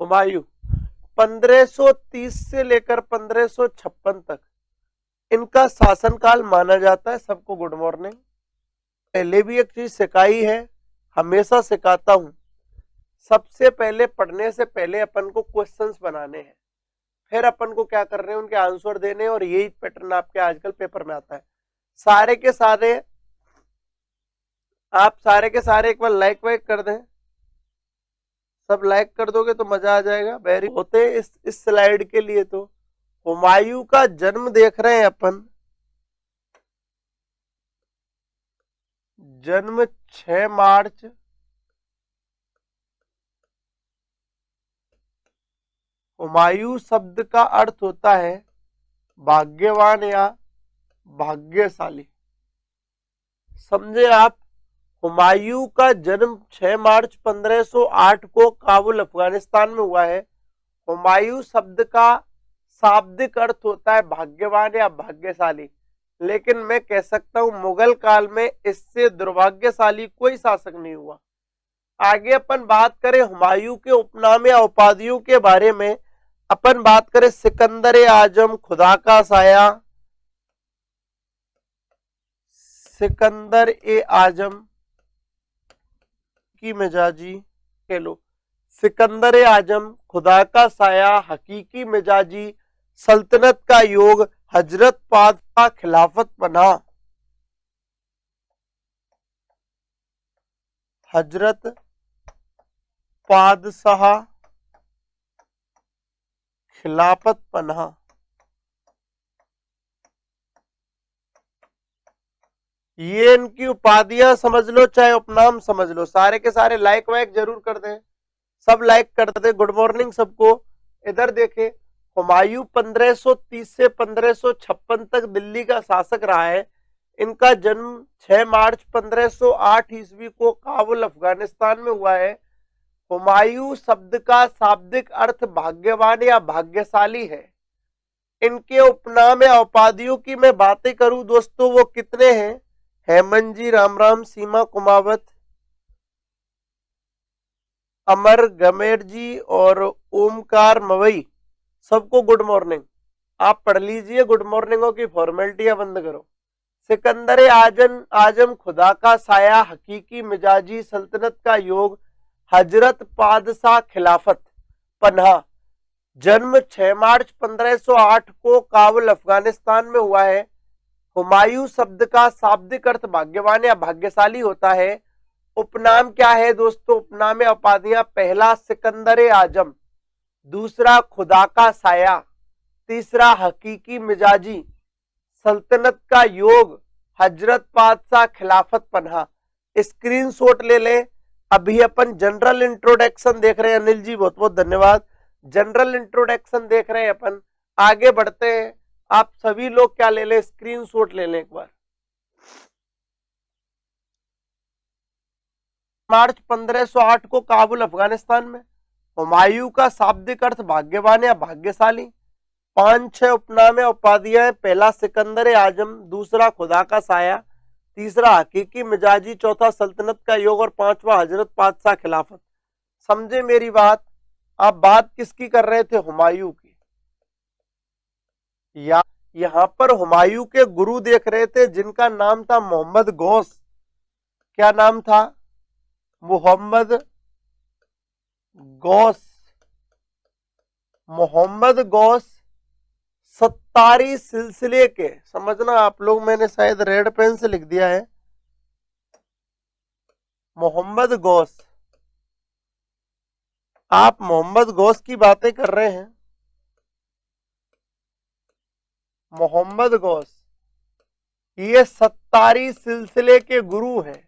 हुमायूं 1530 से लेकर 1556 तक इनका शासनकाल माना जाता है। सबको गुड मॉर्निंग। पहले भी एक चीज सिखाई है, हमेशा सिखाता हूं, सबसे पहले पढ़ने से पहले अपन को क्वेश्चंस बनाने हैं, फिर अपन को क्या कर रहे हैं उनके आंसर देने हैं, और यही पैटर्न आपके आजकल पेपर में आता है। सारे के सारे आप सारे के सारे एक बार लाइक वाइक कर दें, सब लाइक कर दोगे तो मजा आ जाएगा। वेरी होते इस स्लाइड के लिए तो हुमायूं का जन्म देख रहे हैं अपन, जन्म 6 मार्च 'हुमायूं शब्द का अर्थ होता है भाग्यवान या भाग्यशाली। समझे आप? हुमायूं का जन्म 6 मार्च 1508 को काबुल अफगानिस्तान में हुआ है। हुमायूं शब्द का शाब्दिक अर्थ होता है भाग्यवान या भाग्यशाली, लेकिन मैं कह सकता हूं मुगल काल में इससे दुर्भाग्यशाली कोई शासक नहीं हुआ। आगे अपन बात करें हुमायूं के उपनाम या उपाधियों के बारे में, अपन बात करें सिकंदर आजम, खुदा का साया, सिकंदर ए आजम की मिजाजी, कह लो सिकंदर आजम, खुदा का साया, हकीकी मिजाजी, सल्तनत का योग, हजरत पादशाह, खिलाफत पनाह। हजरत पादशाह, खिलाफत पनाह। ये इनकी उपाधियां समझ लो चाहे उपनाम समझ लो। सारे के सारे लाइक वाइक जरूर कर दें, सब लाइक कर दें। गुड मॉर्निंग सबको। इधर देखें, हुमायूं 1530 से 1556 तक दिल्ली का शासक रहा है। इनका जन्म 6 मार्च 1508 ईस्वी को काबुल अफगानिस्तान में हुआ है। हुमायूं शब्द का शाब्दिक अर्थ भाग्यवान या भाग्यशाली है। इनके उपनाम या उपाधियों की मैं बातें करूं दोस्तों, वो कितने हैं? हेमंत जी, राम राम, सीमा कुमावत, अमर गमेर जी और ओमकार मवई, सबको गुड मॉर्निंग। आप पढ़ लीजिए, गुड मॉर्निंगों की फॉर्मेलिटियां बंद करो। सिकंदर आजम, खुदा का साया, हकीकी मिजाजी, सल्तनत का योग, हजरत पादशाह, खिलाफत पनाह। जन्म 6 मार्च 1508 को काबुल अफगानिस्तान में हुआ है। हुमायूं शब्द का शाब्दिक अर्थ भाग्यवान या भाग्यशाली होता है। उपनाम क्या है दोस्तों? उपनाम या उपाधियां, पहला सिकंदर आजम, दूसरा खुदा का साया, तीसरा हकीकी मिजाजी, सल्तनत का योग, हजरत पादशाह, खिलाफत पनाह। स्क्रीनशॉट ले लें। अभी अपन जनरल इंट्रोडक्शन देख रहे हैं। अनिल जी बहुत बहुत धन्यवाद। जनरल इंट्रोडक्शन देख रहे हैं अपन, आगे बढ़ते हैं। आप सभी लोग क्या ले लें, स्क्रीनशॉट ले लें एक बार। मार्च 1508 को काबुल अफगानिस्तान में। हुमायूं का शाब्दिक अर्थ भाग्यवान या भाग्यशाली। 5-6 उपनाम या उपाधियां, पहला सिकंदर आजम, दूसरा खुदा का साया, तीसरा हकीकी मिजाजी, चौथा सल्तनत का योग और पांचवा हजरत पादशाह, खिलाफत। समझे मेरी बात? आप बात किसकी कर रहे थे? हुमायूं की। या यहां पर हुमायूं के गुरु देख रहे थे जिनका नाम था मोहम्मद गौस। क्या नाम था? मोहम्मद गौस। मोहम्मद गौस सत्तारी सिलसिले के, समझना आप लोग, मैंने शायद रेड पेन से लिख दिया है। मोहम्मद गौस, आप मोहम्मद गौस की बातें कर रहे हैं। मोहम्मद गौस ये सत्तारी सिलसिले के गुरु हैं।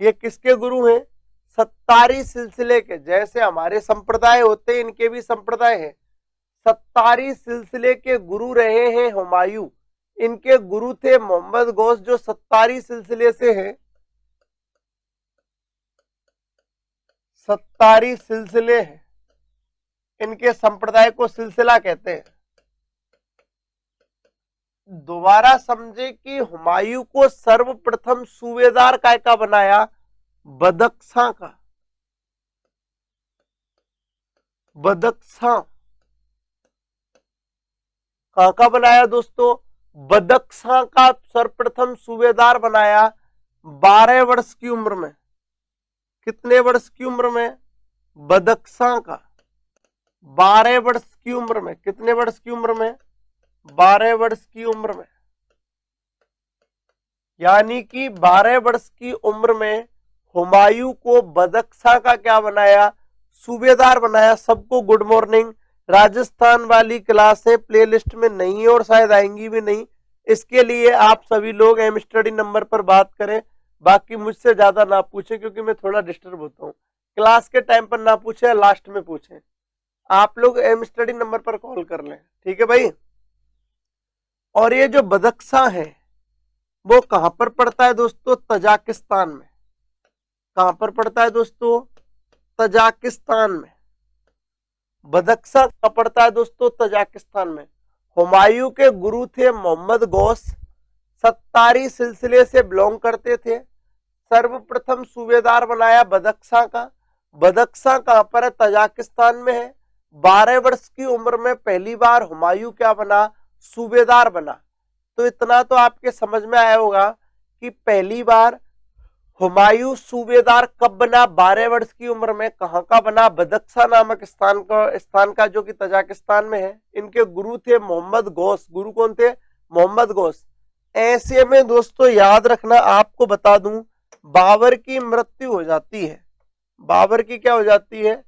ये किसके गुरु हैं? सत्तारी सिलसिले के। जैसे हमारे संप्रदाय होते हैं, इनके भी संप्रदाय हैं। सत्तारी सिलसिले के गुरु रहे हैं हुमायूं। इनके गुरु थे मोहम्मद गौस, जो सत्तारी सिलसिले से हैं। सत्तारी सिलसिले हैं, इनके संप्रदाय को सिलसिला कहते हैं। दोबारा समझे कि हुमायूं को सर्वप्रथम सूबेदार काय का बनाया? बदख्शां का। बदख्शां कहां का बनाया दोस्तों? बदख्शां का सर्वप्रथम सूबेदार बनाया 12 वर्ष की उम्र में। कितने वर्ष की उम्र में? बदख्शां का 12 वर्ष की उम्र में। कितने वर्ष की उम्र में? 12 वर्ष की उम्र में। यानी कि 12 वर्ष की उम्र में हुमायूं को बदख्शां का क्या बनाया? सूबेदार बनाया। सबको गुड मॉर्निंग। राजस्थान वाली क्लासें प्लेलिस्ट में नहीं है और शायद आएंगी भी नहीं। इसके लिए आप सभी लोग एम स्टडी नंबर पर बात करें, बाकी मुझसे ज्यादा ना पूछें क्योंकि मैं थोड़ा डिस्टर्ब होता हूँ। क्लास के टाइम पर ना पूछे, लास्ट में पूछें। आप लोग एम स्टडी नंबर पर कॉल कर लें, ठीक है भाई। और ये जो बदख्शां है वो कहां पर पड़ता है दोस्तों? तजाकिस्तान में। कहां पर पड़ता है दोस्तों? तजाकिस्तान में। बदख्शां कहां पड़ता है दोस्तों? तजाकिस्तान में। हुमायूं के गुरु थे मोहम्मद गौस, सत्तारी सिलसिले से बिलोंग करते थे। सर्वप्रथम सूबेदार बनाया बदख्शां का। बदख्शां कहां पर है? तजाकिस्तान में है। 12 वर्ष की उम्र में पहली बार हुमायूं क्या बना? सूबेदार बना। तो इतना तो आपके समझ में आया होगा कि पहली बार हुमायूं सूबेदार कब बना? 12 वर्ष की उम्र में। कहां का बना? बदख्शां नामक स्थान का जो कि तजाकिस्तान में है। इनके गुरु थे मोहम्मद गौस। गुरु कौन थे? मोहम्मद गौस। ऐसे में दोस्तों याद रखना, आपको बता दूं, बाबर की मृत्यु हो जाती है। बाबर की क्या हो जाती है?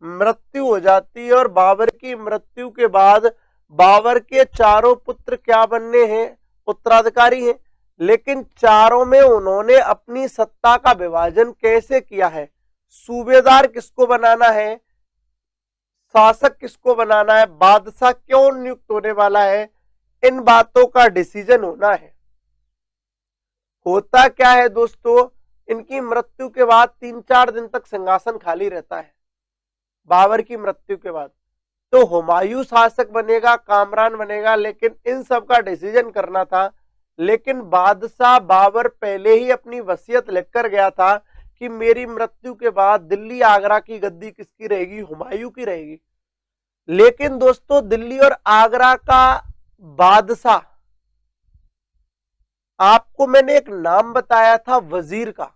मृत्यु हो जाती है। और बाबर की मृत्यु के बाद बाबर के चारों पुत्र क्या बनने हैं? उत्तराधिकारी हैं। लेकिन चारों में उन्होंने अपनी सत्ता का विभाजन कैसे किया है? सूबेदार किसको बनाना है? शासक किसको बनाना है? बादशाह क्यों नियुक्त होने वाला है? इन बातों का डिसीजन होना है। होता क्या है दोस्तों, इनकी मृत्यु के बाद 3-4 दिन तक सिंहासन खाली रहता है। बाबर की मृत्यु के बाद तो हुमायूं शासक बनेगा, कामरान बनेगा, लेकिन इन सब का डिसीजन करना था। लेकिन बादशाह बाबर पहले ही अपनी वसीयत लिखकर गया था कि मेरी मृत्यु के बाद दिल्ली आगरा की गद्दी किसकी रहेगी? हुमायूं की रहेगी। लेकिन दोस्तों दिल्ली और आगरा का बादशाह, आपको मैंने एक नाम बताया था वजीर का।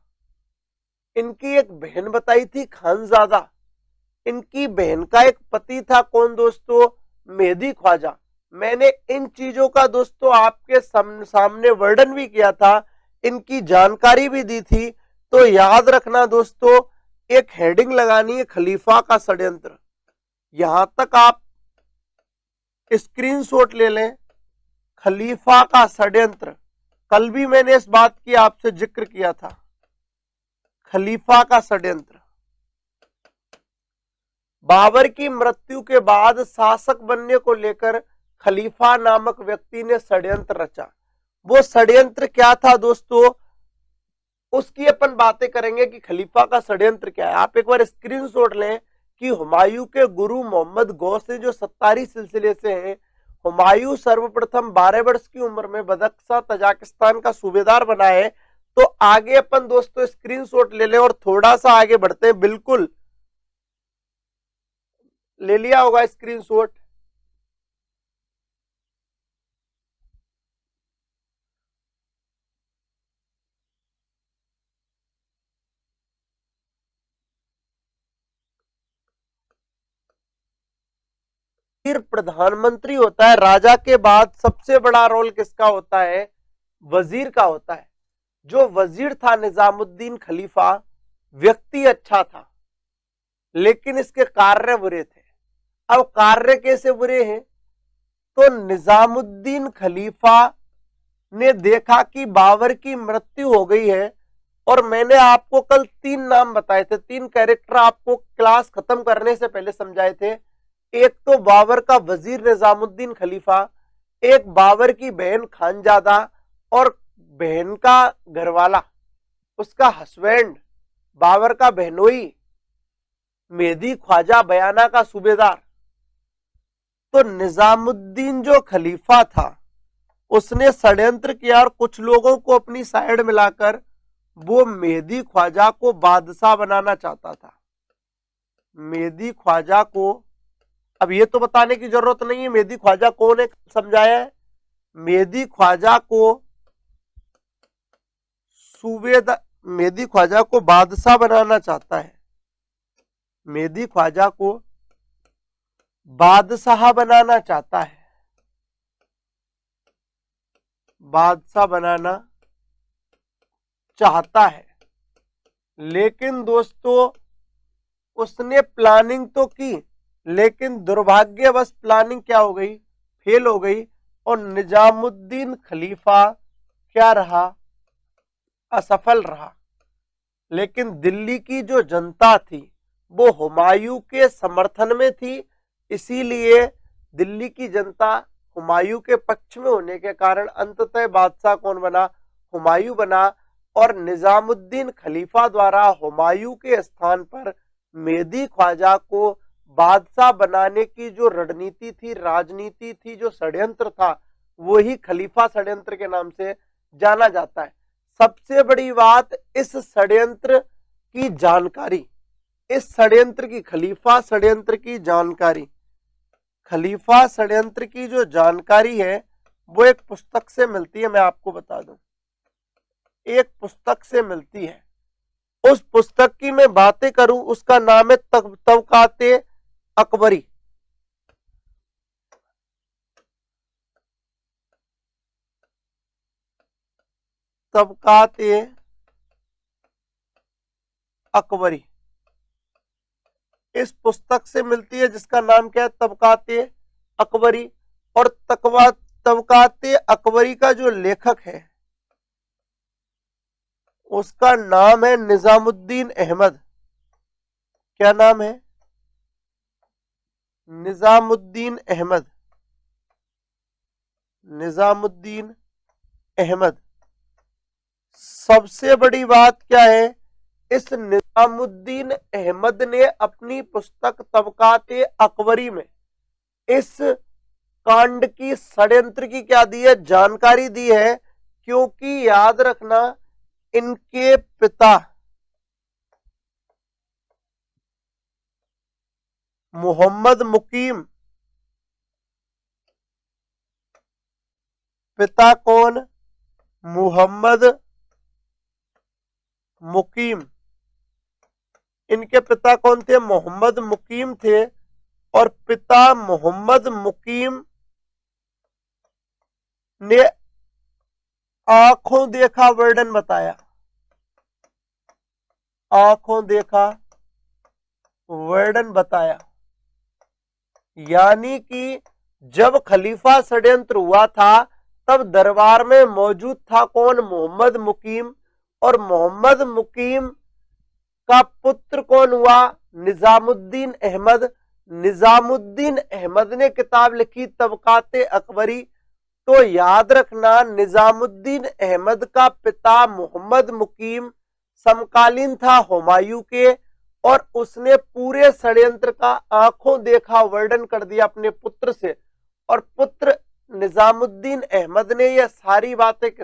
इनकी एक बहन बताई थी खानजादा। इनकी बहन का एक पति था, कौन दोस्तों? मेहदी ख्वाजा। मैंने इन चीजों का दोस्तों आपके सामने वर्णन भी किया था, इनकी जानकारी भी दी थी। तो याद रखना दोस्तों, एक हेडिंग लगानी है, खलीफा का षड्यंत्र। यहां तक आप स्क्रीनशॉट ले लें। खलीफा का षड्यंत्र, कल भी मैंने इस बात की आपसे जिक्र किया था। खलीफा का षड्यंत्र। बाबर की मृत्यु के बाद शासक बनने को लेकर खलीफा नामक व्यक्ति ने षड्यंत्र रचा। वो षड्यंत्र क्या था दोस्तों, उसकी अपन बातें करेंगे कि खलीफा का षड्यंत्र क्या है। आप एक बार स्क्रीनशॉट लें कि हुमायूं के गुरु मोहम्मद गौस जो सत्तारी सिलसिले से हैं। हुमायूं सर्वप्रथम 12 वर्ष की उम्र में बदख्शां तजाकिस्तान का सूबेदार बना है। तो आगे अपन दोस्तों स्क्रीनशॉट ले लें और थोड़ा सा आगे बढ़ते हैं। बिल्कुल ले लिया होगा स्क्रीनशॉट। प्रधानमंत्री होता है, राजा के बाद सबसे बड़ा रोल किसका होता है? वजीर का होता है। जो वजीर था निजामुद्दीन खलीफा, व्यक्ति अच्छा था लेकिन इसके कार्य बुरे थे। अब कार्य कैसे बुरे हैं? तो निजामुद्दीन खलीफा ने देखा कि बाबर की मृत्यु हो गई है, और मैंने आपको कल 3 नाम बताए थे, 3 कैरेक्टर आपको क्लास खत्म करने से पहले समझाए थे। एक तो बाबर का वजीर निजामुद्दीन खलीफा, एक बाबर की बहन खानजादा, और बहन का घरवाला, उसका हस्बैंड बाबर का बहनोई मेहदी ख्वाजा बयाना का सूबेदार। तो निजामुद्दीन जो खलीफा था उसने षड्यंत्र किया और कुछ लोगों को अपनी साइड मिलाकर वो मेहदी ख्वाजा को बादशाह बनाना चाहता था। मेहदी ख्वाजा को अब ये तो बताने की जरूरत नहीं है मेहदी ख्वाजा कौन है, समझाया है। मेहदी ख्वाजा को मेहदी ख्वाजा को बादशाह बनाना चाहता है, मेहदी ख्वाजा को बादशाह बनाना चाहता है, बादशाह बनाना चाहता है। लेकिन दोस्तों उसने प्लानिंग तो की, लेकिन दुर्भाग्यवश प्लानिंग क्या हो गई, फेल हो गई, और निजामुद्दीन खलीफा क्या रहा, असफल रहा। लेकिन दिल्ली की जो जनता थी वो हुमायूं के समर्थन में थी, इसीलिए दिल्ली की जनता हुमायूं के पक्ष में होने के कारण अंततः बादशाह कौन बना, हुमायूं बना। और निजामुद्दीन खलीफा द्वारा हुमायूं के स्थान पर मेहदी ख्वाजा को बादशाह बनाने की जो रणनीति थी, राजनीति थी, जो षड्यंत्र था, वही खलीफा षड्यंत्र के नाम से जाना जाता है। सबसे बड़ी बात, इस षड्यंत्र की जानकारी, इस षड्यंत्र की, खलीफा षड्यंत्र की जानकारी, खलीफा षड्यंत्र की जो जानकारी है वो एक पुस्तक से मिलती है। मैं आपको बता दूं, एक पुस्तक से मिलती है। उस पुस्तक की मैं बातें करूं, उसका नाम है तबकाते अकबरी। तबकाते अकबरी इस पुस्तक से मिलती है, जिसका नाम क्या है, तबकाते अकबरी। और तबकाते अकबरी का जो लेखक है उसका नाम है निजामुद्दीन अहमद। क्या नाम है, निजामुद्दीन अहमद, निजामुद्दीन अहमद। सबसे बड़ी बात क्या है, इस निजामुद्दीन अहमद ने अपनी पुस्तक तबकाते अकबरी में इस कांड की, षड्यंत्र की क्या दी है, जानकारी दी है। क्योंकि याद रखना, इनके पिता मोहम्मद मुकीम, पिता कौन, मोहम्मद मुकीम, इनके पिता कौन थे, मोहम्मद मुकीम थे। और पिता मोहम्मद मुकीम ने आंखों देखा वर्णन बताया, आंखों देखा वर्णन बताया। यानी कि जब खलीफा षड्यंत्र हुआ था तब दरबार में मौजूद था कौन, मोहम्मद मुकीम। और मोहम्मद मुकीम का पुत्र कौन हुआ, निजामुद्दीन अहमद। निजामुद्दीन अहमद ने किताब लिखी तबकाते अकबरी। तो याद रखना, निजामुद्दीन अहमद का पिता मोहम्मद मुकीम समकालीन था हुमायूं के, और उसने पूरे षड्यंत्र का आंखों देखा वर्णन कर दिया अपने पुत्र से। और पुत्र निजामुद्दीन अहमद ने यह सारी बातें किस